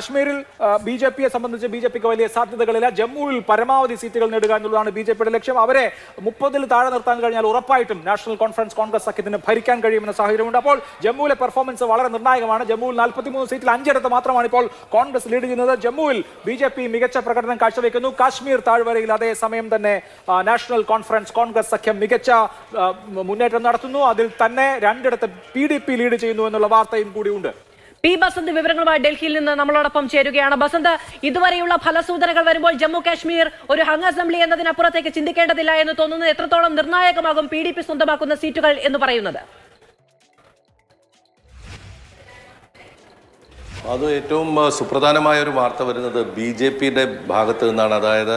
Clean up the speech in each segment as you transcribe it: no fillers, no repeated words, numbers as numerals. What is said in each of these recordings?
കാശ്മീരിൽ ബി.ജെ.പിയെ സംബന്ധിച്ച് ബി.ജെ.പിക്ക് വലിയ സാധ്യതകളില്ല. ജമ്മുവിൽ പരമാവധി സീറ്റുകൾ നേടുക എന്നുള്ളതാണ് ബി.ജെ.പിയുടെ ലക്ഷ്യം. അവരെ 30-ൽ താഴെ നിർത്താൻ കഴിഞ്ഞാൽ ഉറപ്പായിട്ടും നാഷണൽ കോൺഫറൻസ് കോൺഗ്രസ് സഖ്യത്തിന് ഭരിക്കാൻ കഴിയുമെന്ന സാഹചര്യമുണ്ട്. അപ്പോൾ ജമ്മുവിലെ പെർഫോമൻസ് വളരെ നിർണായകമാണ്. ജമ്മുവിൽ 43 സീറ്റിൽ 5 മാത്രമാണ് ഇപ്പോൾ കോൺഗ്രസ് ലീഡ് ചെയ്യുന്നത്. ജമ്മുവിൽ ബി.ജെ.പി മികച്ച പ്രകടനം കാഴ്ചവെക്കുന്നു. കാശ്മീർ താഴ്വരയിൽ അതേസമയം തന്നെ നാഷണൽ കോൺഫറൻസ് കോൺഗ്രസ് സഖ്യം മികച്ച മുന്നേറ്റം നടത്തുന്നു. അതിൽ തന്നെ 2 PDP ലീഡ് ചെയ്യുന്നു എന്നുള്ള വാർത്തയും കൂടിയുണ്ട്. പി ബസന്ത് വിവരങ്ങളുമായി ഡൽഹിയിൽ നിന്ന് നമ്മളോടൊപ്പം ചേരുകയാണ്. ബസന്ത്, ഇതുവരെയുള്ള ഫലസൂചനകൾ വരുമ്പോൾ ജമ്മു കാശ്മീർ ഒരു ഹങ് അസംബ്ലി എന്നതിനപ്പുറത്തേക്ക് ചിന്തിക്കേണ്ടതില്ല എന്ന് തോന്നുന്നത് എത്രത്തോളം നിർണായകമാകും PDP സ്വന്തമാക്കുന്ന സീറ്റുകൾ എന്ന് പറയുന്നത്? അത് ഏറ്റവും സുപ്രധാനമായ ഒരു വാർത്ത വരുന്നത് BJPയുടെ ഭാഗത്ത് നിന്നാണ്. അതായത്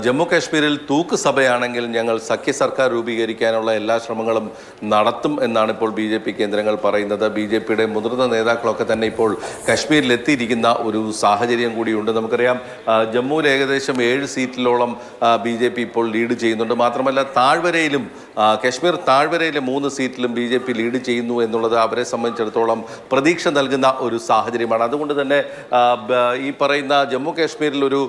ജമ്മു കാശ്മീരിൽ തൂക്ക് സഭയാണെങ്കിൽ ഞങ്ങൾ സഖ്യ സർക്കാർ രൂപീകരിക്കാനുള്ള എല്ലാ ശ്രമങ്ങളും നടത്തും എന്നാണ് ഇപ്പോൾ BJP കേന്ദ്രങ്ങൾ പറയുന്നത്. BJPയുടെ മുതിർന്ന നേതാക്കളൊക്കെ തന്നെ ഇപ്പോൾ കാശ്മീരിലെത്തിയിരിക്കുന്ന ഒരു സാഹചര്യം കൂടിയുണ്ട്. നമുക്കറിയാം, ജമ്മുവിൽ ഏകദേശം 7 സീറ്റിലോളം BJP ഇപ്പോൾ ലീഡ് ചെയ്യുന്നുണ്ട്. മാത്രമല്ല താഴ്വരയിലും കാശ്മീർ താഴ്വരയിലെ 3 സീറ്റിലും BJP ലീഡ് ചെയ്യുന്നു എന്നുള്ളത് അവരെ സംബന്ധിച്ചിടത്തോളം പ്രതീക്ഷ നൽകുന്ന ഒരു സാഹചര്യമാണ്. അതുകൊണ്ട് തന്നെ ഈ പറയുന്ന ജമ്മു കാശ്മീരിൽ ഒരു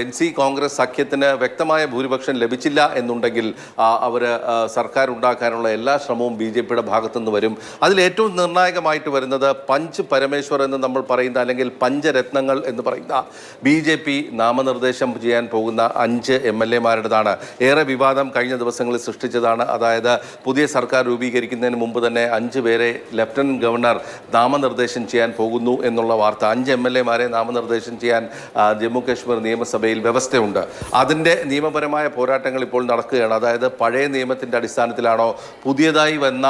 NC കോൺഗ്രസ് സഖ്യത്തിന് വ്യക്തമായ ഭൂരിപക്ഷം ലഭിച്ചില്ല എന്നുണ്ടെങ്കിൽ അവർ സർക്കാർ ഉണ്ടാക്കാനുള്ള എല്ലാ ശ്രമവും BJPയുടെ ഭാഗത്തുനിന്ന് വരും. അതിൽ ഏറ്റവും നിർണായകമായിട്ട് വരുന്നത് പഞ്ച് പരമേശ്വർ എന്ന് നമ്മൾ പറയുന്ന, അല്ലെങ്കിൽ പഞ്ചരത്നങ്ങൾ എന്ന് പറയുന്ന BJP നാമനിർദ്ദേശം ചെയ്യാൻ പോകുന്ന 5 MLA-മാരുടേതാണ്. ഏറെ വിവാദം കഴിഞ്ഞ ദിവസങ്ങളിൽ സൃഷ്ടിച്ചതാണ്. അതായത് പുതിയ സർക്കാർ രൂപീകരിക്കുന്നതിന് മുമ്പ് തന്നെ 5 പേരെ ലഫ്റ്റനന്റ് ഗവർണർ നാമനിർദ്ദേശം ചെയ്യാൻ പോകുന്നു എന്നുള്ള വാർത്ത. 5 MLA-മാരെ നാമനിർദ്ദേശം ചെയ്യാൻ ജമ്മു കാശ്മീർ നിയമസഭയിൽ വ്യവസ്ഥയുണ്ട്. അതിൻ്റെ നിയമപരമായ പോരാട്ടങ്ങൾ ഇപ്പോൾ നടക്കുകയാണ്. അതായത് പഴയ നിയമത്തിൻ്റെ അടിസ്ഥാനത്തിലാണോ, പുതിയതായി വന്ന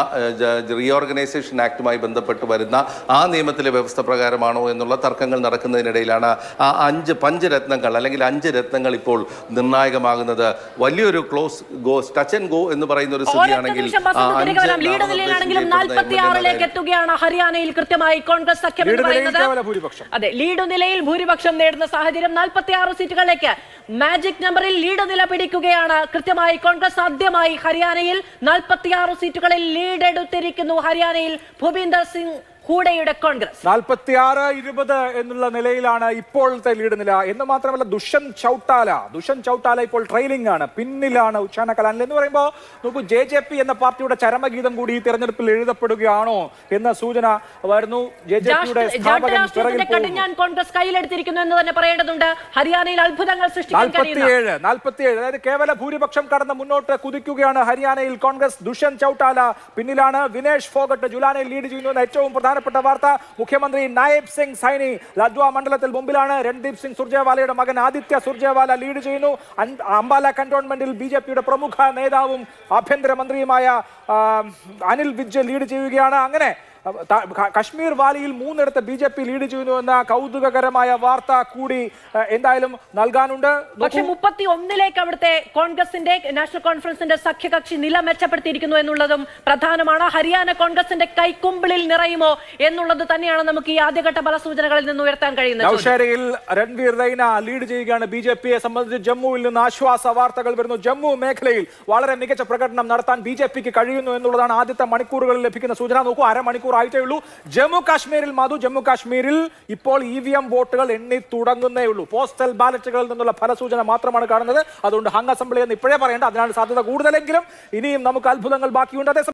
റീഓർഗനൈസേഷൻ ആക്ടുമായി ബന്ധപ്പെട്ട് വരുന്ന ആ നിയമത്തിലെ വ്യവസ്ഥ പ്രകാരമാണോ എന്നുള്ള തർക്കങ്ങൾ നടക്കുന്നതിനിടയിലാണ് ആ 5 പഞ്ചരത്നങ്ങൾ അല്ലെങ്കിൽ 5 രത്നങ്ങൾ ഇപ്പോൾ നിർണായകമാകുന്നത്. വലിയൊരു close go, touch and go എന്ന് പറയുന്ന ഒരു സ്ഥിതിയാണെങ്കിൽ ഹരിയാനയിൽ കൃത്യമായി കോൺഗ്രസ് സഖ്യം എന്ന് പറയുന്നത്. അതെ, ലീഡ് നിലയിൽ ഭൂരിപക്ഷം നേടുന്ന സാഹചര്യം 46 സീറ്റുകളിലേക്ക് മാജിക് നമ്പറിൽ ലീഡ് നില പിടിക്കുകയാണ്. കൃത്യമായി കോൺഗ്രസ് ആദ്യമായി ഹരിയാനയിൽ 46 സീറ്റുകളിൽ ലീഡ് എടുത്തിരിക്കുന്നു. ഹരിയാനയിൽ ഭൂപീന്ദർ സിംഗ് ഹൂഡയുടെ കോൺഗ്രസ് 46-20 എന്നുള്ള നിലയിലാണ് ഇപ്പോഴത്തെ ലീഡ് നില. എന്ന് മാത്രമല്ല, ദുഷ്യന്ത് ചൗട്ടാല ഇപ്പോൾ ട്രെയിലിംഗ് ആണ്, പിന്നിലാണ് ഉച്ചാന കലാനിൽ. എന്ന് പറയുമ്പോൾ നോക്കൂ, JJP എന്ന പാർട്ടിയുടെ ചരമഗീതം കൂടി ഈ തെരഞ്ഞെടുപ്പിൽ എഴുതപ്പെടുകയാണോ എന്ന സൂചന വരുന്നു. JJPയുടെ കോൺഗ്രസ് കയ്യിലെടുത്തിരിക്കുന്നു എന്ന് തന്നെ പറയേണ്ടതുണ്ട്. ഹരിയാനയിൽ അത്ഭുതങ്ങൾ സൃഷ്ടിക്കാൻ 47 അതായത് കേവല ഭൂരിപക്ഷം കടന്ന് മുന്നോട്ട് കുതിക്കുകയാണ് ഹരിയാനയിൽ കോൺഗ്രസ്. ദുഷ്യന്ത് ചൗട്ടാല പിന്നിലാണ്. വിനേഷ് ഫോഗട്ട് ജുലാനയിൽ ലീഡ് ചെയ്യുന്നു എന്ന ഏറ്റവും പ്രധാനപ്പെട്ട വാർത്ത. മുഖ്യമന്ത്രി നായബ് സിംഗ് സൈനി ലദ്വ മണ്ഡലത്തിൽ മുമ്പിലാണ്. രൺദീപ് സിംഗ് സുർജേവാലയുടെ മകൻ ആദിത്യ സുർജേവാല ലീഡ് ചെയ്യുന്നു. അംബാല കന്റോൺമെന്റിൽ BJPയുടെ പ്രമുഖ നേതാവും ആഭ്യന്തരമന്ത്രിയുമായ അനിൽ വിജ് ലീഡ് ചെയ്യുകയാണ്. അങ്ങനെ കശ്മീർ വാലിയിൽ 3 BJP ലീഡ് ചെയ്യുന്നു എന്ന കൗതുകകരമായ വാർത്ത കൂടി എന്തായാലും നൽകാനുണ്ട്. പക്ഷേ 31ലേക്ക് അവിടുത്തെ കോൺഗ്രസിന്റെ നാഷണൽ കോൺഫറൻസിന്റെ സഖ്യകക്ഷി നില മെച്ചപ്പെടുത്തിയിരിക്കുന്നു എന്നുള്ളതും പ്രധാനമാണ്. ഹരിയാന കോൺഗ്രസിന്റെ കൈക്കുമ്പിളിൽ നിറയുമോ എന്നുള്ളത് തന്നെയാണ് നമുക്ക് ഈ ആദ്യഘട്ട ഫലസൂചനകളിൽ നിന്ന് ഉയർത്താൻ കഴിയുന്നത്. നൗഷേരയിൽ രൺവീർ റെയ്ന ലീഡ് ചെയ്യുകയാണ്. BJPയെ സംബന്ധിച്ച് ജമ്മുവിൽ നിന്ന് ആശ്വാസ വാർത്തകൾ വരുന്നു. ജമ്മു മേഖലയിൽ വളരെ മികച്ച പ്രകടനം നടത്താൻ BJPക്ക് കഴിയുന്നു എന്നുള്ളതാണ് ആദ്യത്തെ മണിക്കൂറുകളിൽ ലഭിക്കുന്ന സൂചന. നോക്കൂ, അരമണിക്കൂർ ആയിട്ടേ ഉള്ളൂ. ജമ്മു കാശ്മീരിൽ ഇപ്പോൾ EVM വോട്ടുകൾ എണ്ണി തുടങ്ങുന്നേ ഉള്ളൂ. പോസ്റ്റൽ ബാലറ്റുകളിൽ നിന്നുള്ള ഫലസൂചന മാത്രമാണ് കാണുന്നത്. അതുകൊണ്ട് ഹങ് അസംബ്ലി എന്ന് ഇപ്പോഴേ പറയേണ്ട, അതിനാണ് സാധ്യത കൂടുതലെങ്കിലും ഇനിയും നമുക്ക് അത്ഭുതങ്ങൾ ബാക്കിയുണ്ട്.